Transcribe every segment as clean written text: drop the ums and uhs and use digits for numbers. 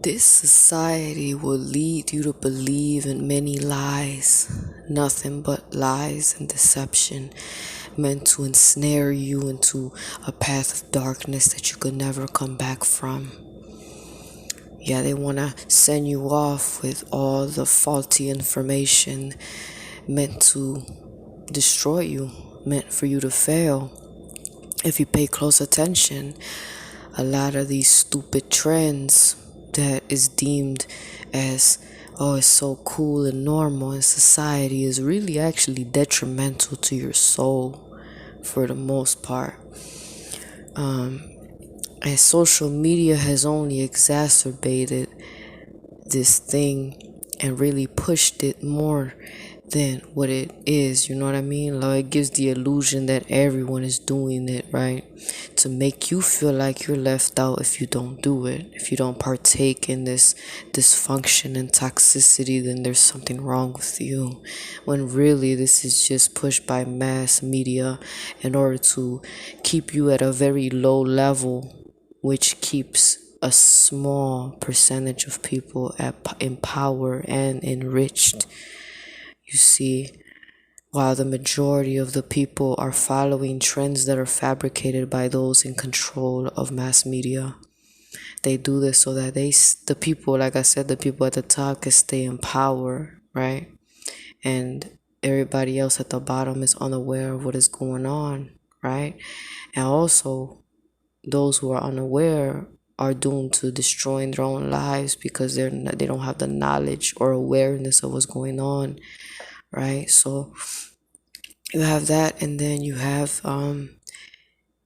This society will lead you to believe in many lies, nothing but lies and deception, meant to ensnare you into a path of darkness that you could never come back from. Yeah, they want to send you off with all the faulty information meant to destroy you, meant for you to fail. If you pay close attention, a lot of these stupid trends that is deemed as, oh, it's so cool and normal in society is really actually detrimental to your soul for the most part. And social media has only exacerbated this thing and really pushed it more than what it is. You know what I mean? Like, it gives the illusion that everyone is doing it, right? To make you feel like you're left out if you don't do it. If you don't partake in this dysfunction and toxicity, then there's something wrong with you. When really this is just pushed by mass media in order to keep you at a very low level, which keeps a small percentage of people in power and enriched. You see, while the majority of the people are following trends that are fabricated by those in control of mass media. They do this so that the people, like I said, the people at the top can stay in power, right? And everybody else at the bottom is unaware of what is going on, right? And also, those who are unaware are doomed to destroying their own lives because they don't have the knowledge or awareness of what's going on, right? So you have that, and then you have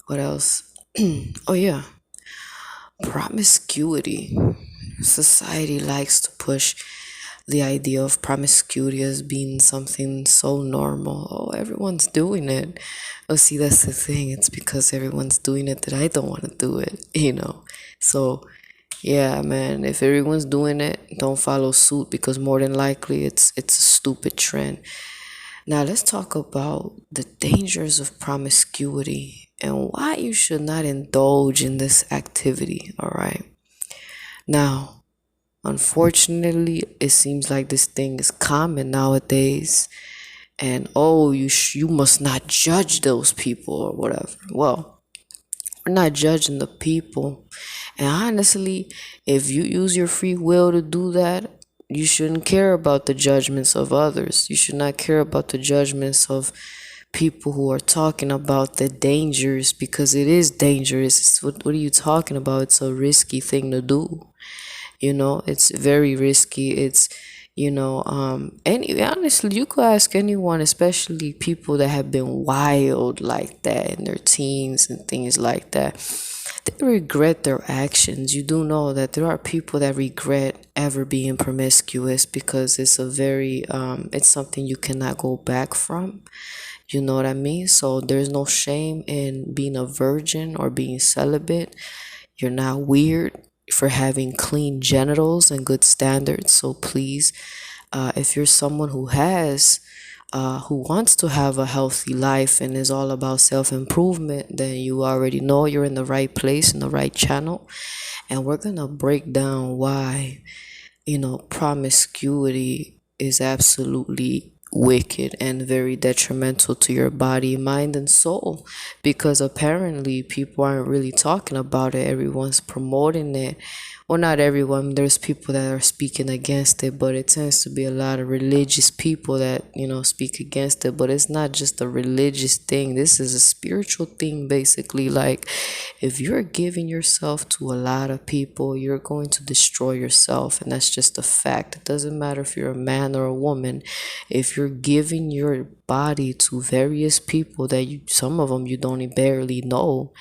what else? Oh yeah, promiscuity. Society likes to push the idea of promiscuity as being something so normal. Oh, everyone's doing it. Oh, see, that's the thing. It's because everyone's doing it that I don't want to do it, So, yeah, man, if everyone's doing it, don't follow suit because more than likely it's a stupid trend. Now, let's talk about the dangers of promiscuity and why you should not indulge in this activity, all right? Now, unfortunately, it seems like this thing is common nowadays. And oh, you must not judge those people or whatever. Well, we're not judging the people. And honestly, if you use your free will to do that, you shouldn't care about the judgments of others. You should not care about the judgments of people who are talking about the dangers, because it is dangerous. What are you talking about? It's a risky thing to do. It's very risky. Honestly, you could ask anyone, especially people that have been wild like that in their teens and things like that. They regret their actions. You do know that there are people that regret ever being promiscuous because it's something you cannot go back from. You know what I mean? So there's no shame in being a virgin or being celibate. You're not weird for having clean genitals and good standards. So please, if you're someone who wants to have a healthy life and is all about self-improvement, then you already know you're in the right place, in the right channel. And we're gonna break down why, promiscuity is absolutely wicked and very detrimental to your body, mind, and soul, because apparently people aren't really talking about it. Everyone's promoting it. Well, not everyone. There's people that are speaking against it, but it tends to be a lot of religious people that, speak against it. But it's not just a religious thing. This is a spiritual thing, basically. Like, if you're giving yourself to a lot of people, you're going to destroy yourself. And that's just a fact. It doesn't matter if you're a man or a woman. If you're giving your body to various people that some of them you don't barely know,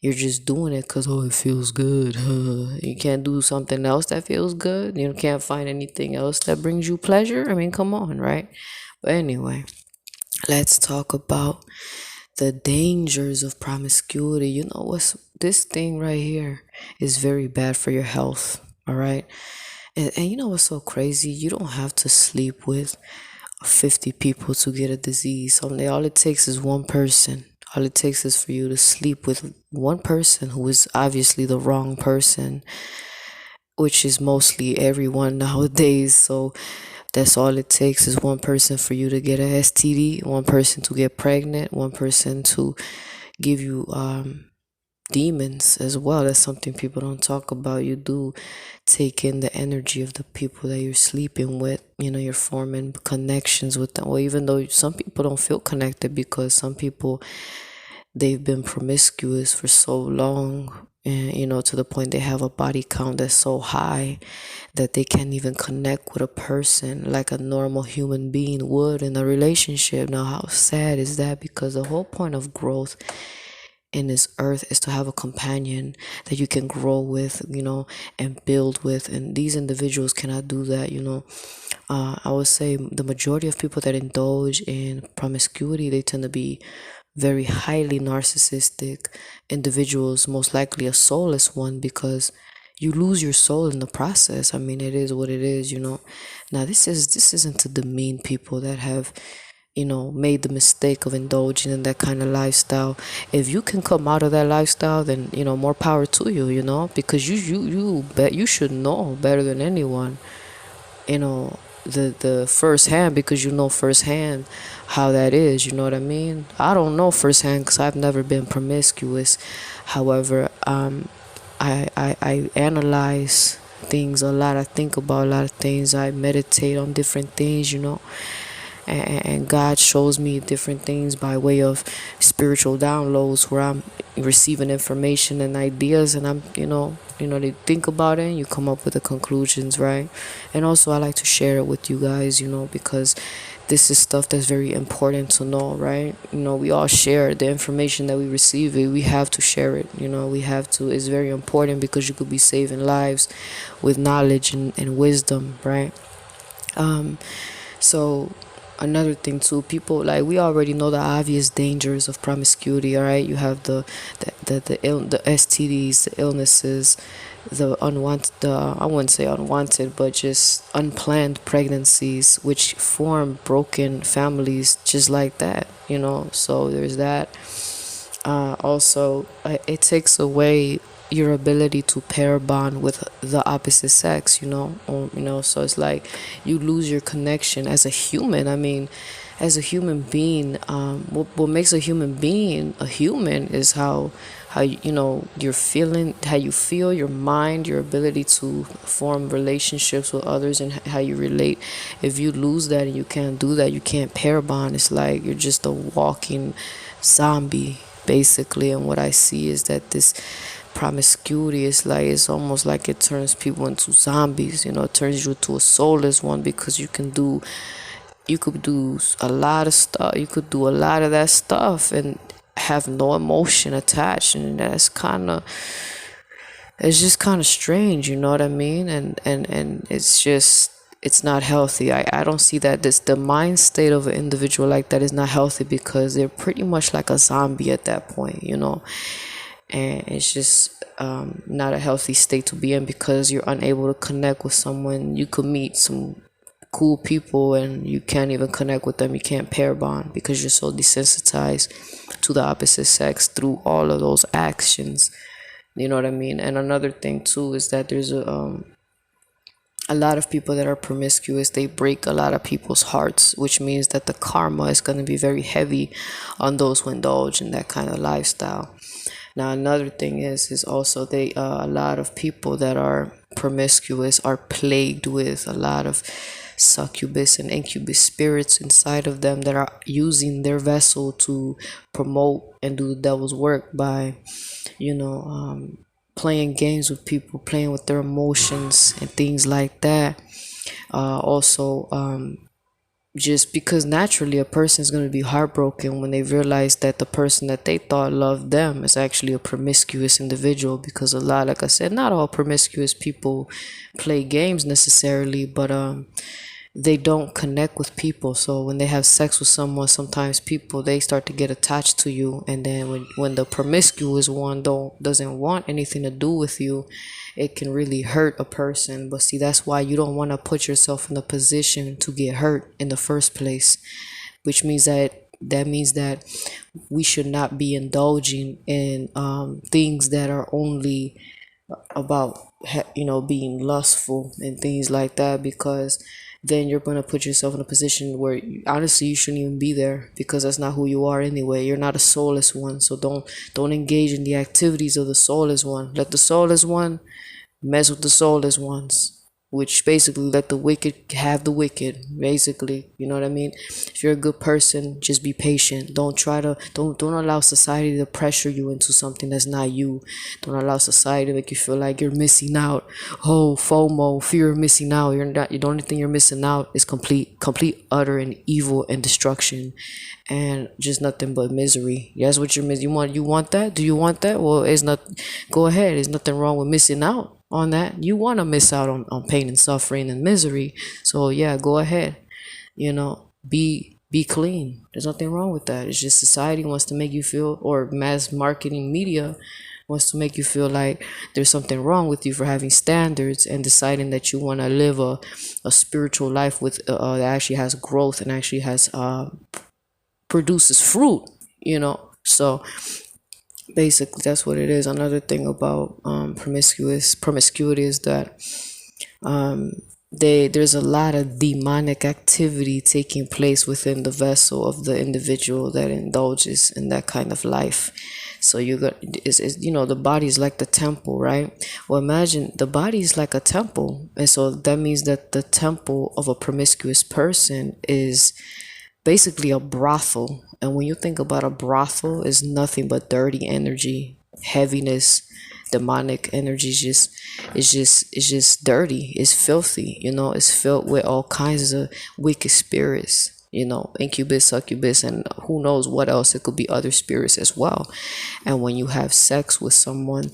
you're just doing it because, oh, it feels good. You can't do something else that feels good. You can't find anything else that brings you pleasure. I mean, come on, right? But anyway, let's talk about the dangers of promiscuity. This thing right here is very bad for your health, all right? And you know what's so crazy? You don't have to sleep with 50 people to get a disease. All it takes is one person. All it takes is for you to sleep with one person who is obviously the wrong person, which is mostly everyone nowadays. So that's all it takes is one person for you to get a STD, one person to get pregnant, one person to give you demons as well. That's something people don't talk about. You do take in the energy of the people that you're sleeping with. You're forming connections with them. Well, even though some people don't feel connected because some people, they've been promiscuous for so long, and to the point they have a body count that's so high that they can't even connect with a person like a normal human being would in a relationship. Now, how sad is that? Because the whole point of growth in this earth is to have a companion that you can grow with, and build with. And these individuals cannot do that. I would say the majority of people that indulge in promiscuity, they tend to be very highly narcissistic individuals, most likely a soulless one, because you lose your soul in the process. I mean, it is what it is. Now, this isn't to demean people that have made the mistake of indulging in that kind of lifestyle. If you can come out of that lifestyle, then more power to you, because you bet you should know better than anyone, you know the firsthand, because firsthand how that is. You know what I mean? I don't know firsthand because I've never been promiscuous. However, I analyze things a lot. I think about a lot of things. I meditate on different things. And God shows me different things by way of spiritual downloads where I'm receiving information and ideas, and I'm they think about it and you come up with the conclusions, right? And also I like to share it with you guys, because this is stuff that's very important to know, right? We all share the information that we receive. We have to share it. We have to. It's very important because you could be saving lives with knowledge and wisdom, right? So another thing too, people, like, we already know the obvious dangers of promiscuity. All right, you have the STDs, the illnesses, the unwanted, I wouldn't say unwanted, but just unplanned pregnancies, which form broken families just like that. So there's that. Also, it takes away your ability to pair bond with the opposite sex. So it's like you lose your connection as a human. I mean, as a human being, what makes a human being a human is how you're feeling, how you feel, your mind, your ability to form relationships with others, and how you relate. If you lose that and you can't do that, you can't pair bond, it's like you're just a walking zombie basically. And what I see is that this promiscuity is like, it's almost like it turns people into zombies. It turns you to a soulless one, because you could do a lot of stuff. You could do a lot of that stuff and have no emotion attached, and it's just kind of strange. You know what I mean? And it's not healthy. I don't see that the mind state of an individual like that is not healthy, because they're pretty much like a zombie at that point. And it's just not a healthy state to be in, because you're unable to connect with someone. You could meet some cool people and you can't even connect with them. You can't pair bond because you're so desensitized to the opposite sex through all of those actions. You know what I mean? And another thing too is that there's a lot of people that are promiscuous. They break a lot of people's hearts, which means that the karma is going to be very heavy on those who indulge in that kind of lifestyle. Now, another thing is also a lot of people that are promiscuous are plagued with a lot of succubus and incubus spirits inside of them that are using their vessel to promote and do the devil's work by, playing games with people, playing with their emotions and things like that. Also, just because naturally a person is going to be heartbroken when they realize that the person that they thought loved them is actually a promiscuous individual. Because a lot, like I said, not all promiscuous people play games necessarily, but they don't connect with people. So when they have sex with someone, sometimes people, they start to get attached to you, and then when the promiscuous one doesn't want anything to do with you, it can really hurt a person. But see, that's why you don't want to put yourself in a position to get hurt in the first place, which means that we should not be indulging in things that are only about being lustful and things like that, because then you're going to put yourself in a position where honestly you shouldn't even be there, because that's not who you are anyway. You're not a soulless one, so don't engage in the activities of the soulless one. Let the soulless one mess with the soulless ones, which basically let the wicked have the wicked, basically. You know what I mean? If you're a good person, just be patient. Don't allow society to pressure you into something that's not you. Don't allow society to make you feel like you're missing out. Oh, FOMO, fear of missing out. You're not. The only thing you're missing out is complete utter and evil and destruction, and just nothing but misery. That's what you're missing. You want that? Do you want that? Well, it's not. Go ahead. There's nothing wrong with missing out on that. You want to miss out on pain and suffering and misery. So yeah, go ahead. Be clean. There's nothing wrong with that. It's just society wants to make you feel, or mass marketing media wants to make you feel like there's something wrong with you for having standards and deciding that you want to live a spiritual life with that actually has growth and actually has produces fruit. So basically that's what it is. Another thing about promiscuity is that there's a lot of demonic activity taking place within the vessel of the individual that indulges in that kind of life. So the body is like the temple, right? Well, imagine the body is like a temple, and so that means that the temple of a promiscuous person is basically a brothel. And when you think about a brothel, it's nothing but dirty energy, heaviness, demonic energy. It's just dirty. It's filthy. It's filled with all kinds of wicked spirits. Incubus, succubus, and who knows what else. It could be other spirits as well. And when you have sex with someone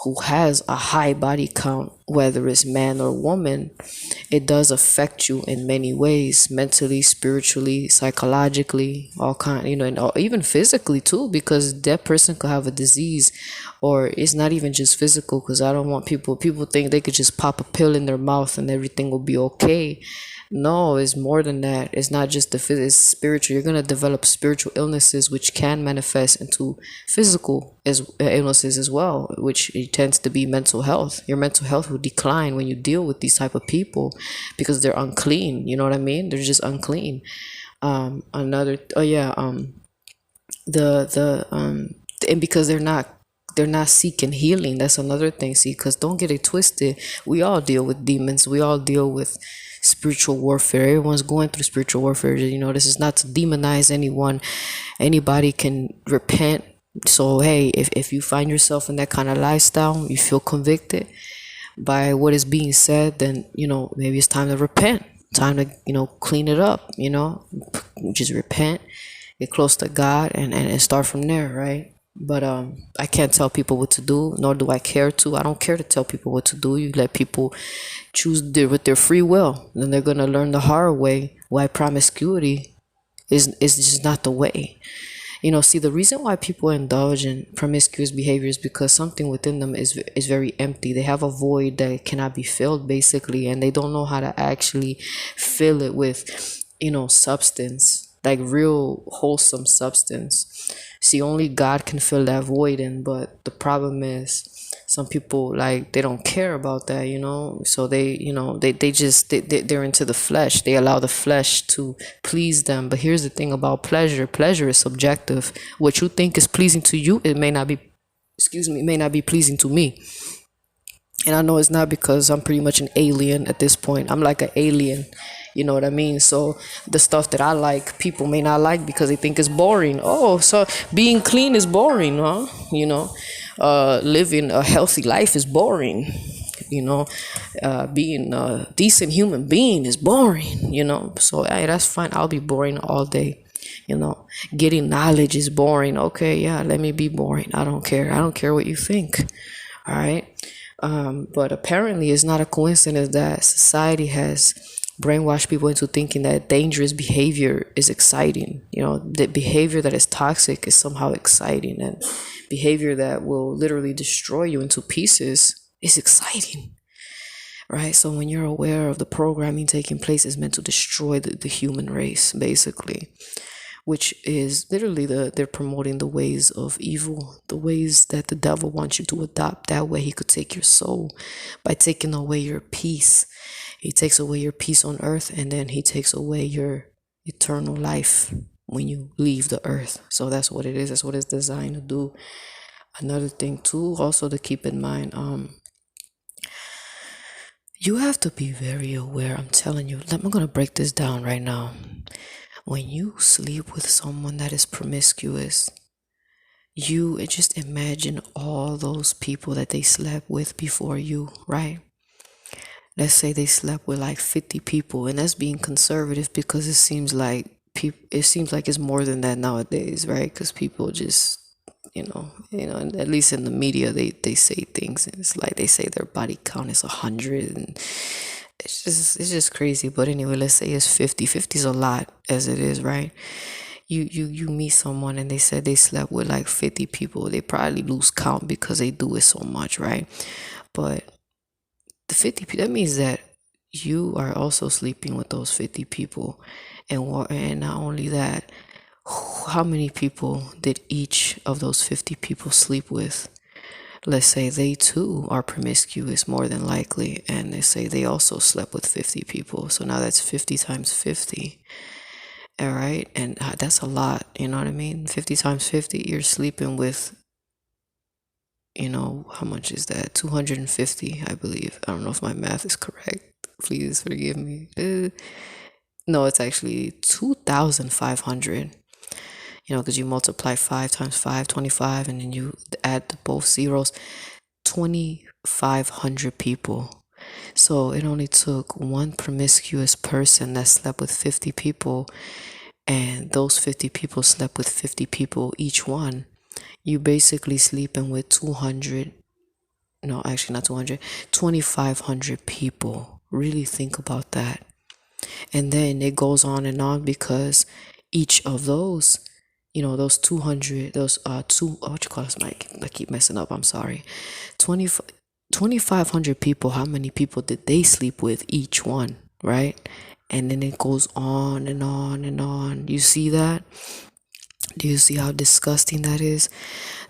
who has a high body count, whether it's man or woman, it does affect you in many ways, mentally, spiritually, psychologically, all kind, and even physically too, because that person could have a disease, or it's not even just physical, because I don't want people think they could just pop a pill in their mouth and everything will be okay. No, it's more than that. It's not just it's spiritual. You're gonna develop spiritual illnesses, which can manifest into physical illnesses as well, which it tends to be mental health. Your mental health will decline when you deal with these type of people, because they're unclean. You know what I mean? They're just unclean. Another. Oh yeah. And because they're not seeking healing. That's another thing. See, because don't get it twisted. We all deal with demons. We all deal with spiritual warfare. Everyone's going through spiritual warfare. This is not to demonize anyone. Anybody can repent. So hey, if you find yourself in that kind of lifestyle, you feel convicted by what is being said, then maybe it's time to repent. Time to clean it up. Just repent, get close to God, and start from there, right? But I can't tell people what to do, nor do I care to. I don't care to tell people what to do. You let people choose with their free will, then they're gonna learn the hard way why promiscuity is just not the way. See, the reason why people indulge in promiscuous behavior is because something within them is very empty. They have a void that cannot be filled, basically, and they don't know how to actually fill it with, substance, like real wholesome substance. See, only God can fill that void in, but the problem is some people, like, they don't care about that, so they're into the flesh. They allow the flesh to please them. But here's the thing about pleasure is subjective. What you think is pleasing to you, it may not be pleasing to me. And I know it's not, because I'm pretty much an alien at this point. I'm like an alien. You know what I mean? So the stuff that I like, people may not like because they think it's boring. Oh, so being clean is boring, huh? Living a healthy life is boring. Being a decent human being is boring. So hey, that's fine. I'll be boring all day. Getting knowledge is boring. Okay, yeah, let me be boring. I don't care. I don't care what you think. All right. But apparently it's not a coincidence that society has brainwashed people into thinking that dangerous behavior is exciting. The behavior that is toxic is somehow exciting, and behavior that will literally destroy you into pieces is exciting, right? So when you're aware of the programming taking place, is meant to destroy the human race, basically. which is literally they're promoting the ways of evil, the ways that the devil wants you to adopt. That way he could take your soul by taking away your peace. He takes away your peace on earth, and then he takes away your eternal life when you leave the earth. So that's what it is. That's what it's designed to do. Another thing too, also to keep in mind, you have to be very aware. I'm telling you, I'm gonna break this down right now. When you sleep with someone that is promiscuous, you just imagine all those people that they slept with before you, right? Let's say they slept with like 50 people, and that's being conservative because it seems like it's more than that nowadays, right? Because people just, and at least in the media, they say things, and it's like they say their body count is 100, and it's just crazy. But anyway, let's say it's 50. 50 is a lot as it is, right? You meet someone and they said they slept with like 50 people. They probably lose count because they do it so much, right? But the 50 people, that means that you are also sleeping with those 50 people. And not only that, how many people did each of those 50 people sleep with? Let's say they too are promiscuous, more than likely, and they say they also slept with 50 people. So now that's 50 times 50. All right. And that's a lot. You know what I mean? 50 times 50, you're sleeping with, how much is that? 250, I believe. I don't know if my math is correct. Please forgive me. No, it's actually 2,500. Because you multiply 5 times 5, 25, and then you add both zeros, 2,500 people. So it only took one promiscuous person that slept with 50 people, and those 50 people slept with 50 people each one. You basically sleeping with 200, no, actually not 200, 2,500 people. Really think about that. And then it goes on because each of those, those 200, those what you call this, Mike? I keep messing up. I'm sorry. 2,500 people. How many people did they sleep with each one, right? And then it goes on and on and on. You see that? Do you see how disgusting that is?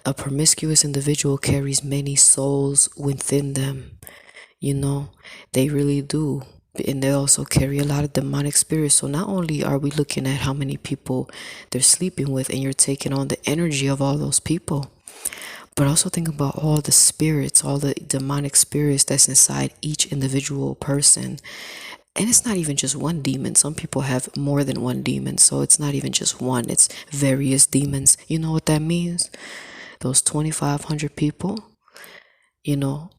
A promiscuous individual carries many souls within them. They really do. And they also carry a lot of demonic spirits. So not only are we looking at how many people they're sleeping with, and you're taking on the energy of all those people, but also think about all the spirits, all the demonic spirits that's inside each individual person. And it's not even just one demon. Some people have more than one demon. So it's not even just one, it's various demons. You know what that means? Those 2,500 people,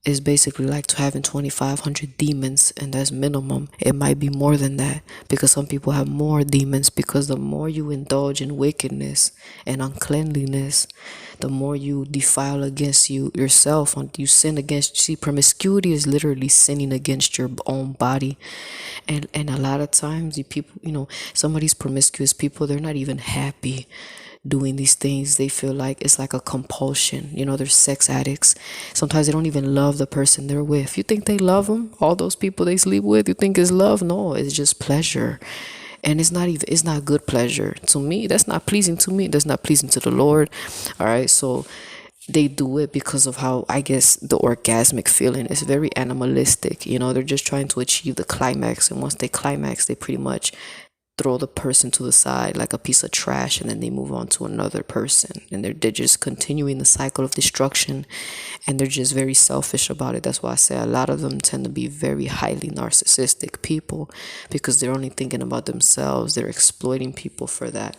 is basically like having 2,500 demons, and that's minimum. It might be more than that because some people have more demons, because the more you indulge in wickedness and uncleanliness, the more you defile against yourself, you sin against. See, promiscuity is literally sinning against your own body. And a lot of times some of these promiscuous people, they're not even happy doing these things. They feel like it's like a compulsion. They're sex addicts. Sometimes they don't even love the person they're with. You think they love them? All those people they sleep with, you think it's love? No, it's just pleasure. And it's not good pleasure. To me, that's not pleasing to me. That's not pleasing to the Lord. All right. So they do it because of how, I guess, the orgasmic feeling is very animalistic. They're just trying to achieve the climax. And once they climax, they pretty much throw the person to the side like a piece of trash, and then they move on to another person, and they're just continuing the cycle of destruction, and they're just very selfish about it. That's why I say a lot of them tend to be very highly narcissistic people, because they're only thinking about themselves. They're exploiting people for that.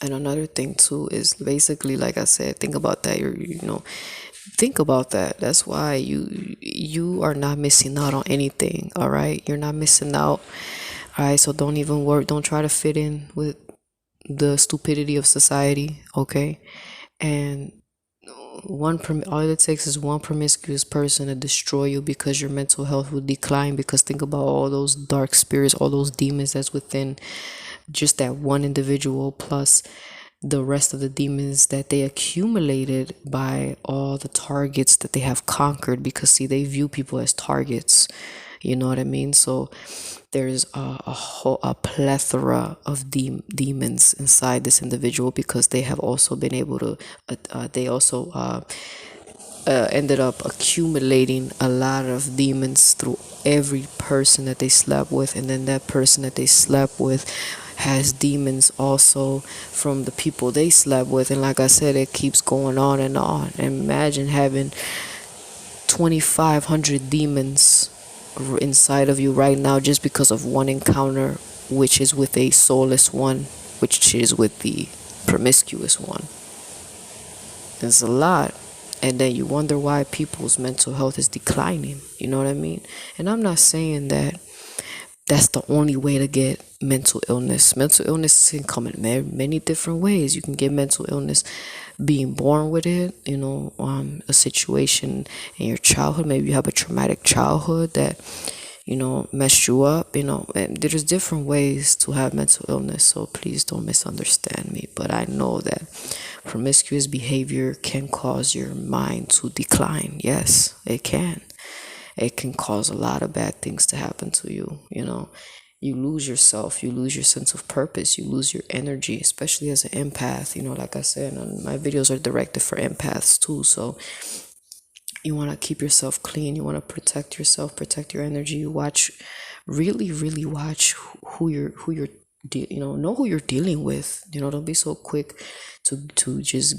And another thing too is basically, like I said, think about that. Think about that. That's why you are not missing out on anything. All right, you're not missing out. All right, so don't even worry. Don't try to fit in with the stupidity of society. Okay, and all it takes is one promiscuous person to destroy you, because your mental health will decline. Because think about all those dark spirits, all those demons that's within just that one individual, plus the rest of the demons that they accumulated by all the targets that they have conquered. Because see, they view people as targets. You know what I mean? So there's a plethora of demons inside this individual, because they have also been able to they also ended up accumulating a lot of demons through every person that they slept with, and then that person that they slept with has demons also from the people they slept with. And like I said, it keeps going on and on. And imagine having 2,500 demons inside of you right now, just because of one encounter, which is with a soulless one, which is with the promiscuous one. It's a lot. And then you wonder why people's mental health is declining. You know what I mean? And I'm not saying that that's the only way to get mental illness. Mental illness can come in many different ways. You can get mental illness being born with it, a situation in your childhood. Maybe you have a traumatic childhood that, messed you up, and there's different ways to have mental illness. So please don't misunderstand me. But I know that promiscuous behavior can cause your mind to decline. Yes, it can. It can cause a lot of bad things to happen to you. You lose yourself, you lose your sense of purpose, you lose your energy, especially as an empath. Like I said, my videos are directed for empaths too. So you want to keep yourself clean, you want to protect yourself, protect your energy. You watch, really watch who you're know who you're dealing with. Don't be so quick to just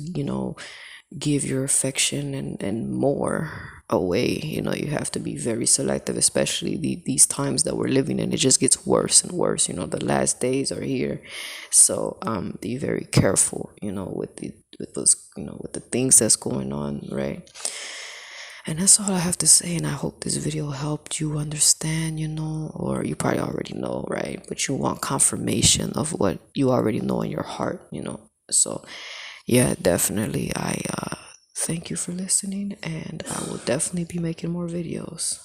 give your affection and more away. You have to be very selective, especially these times that we're living in. It just gets worse and worse. The last days are here. So be very careful, with those, with the things that's going on, right? And that's all I have to say. And I hope this video helped you understand, or you probably already know, right? But you want confirmation of what you already know in your heart, So yeah, definitely. I thank you for listening, and I will definitely be making more videos.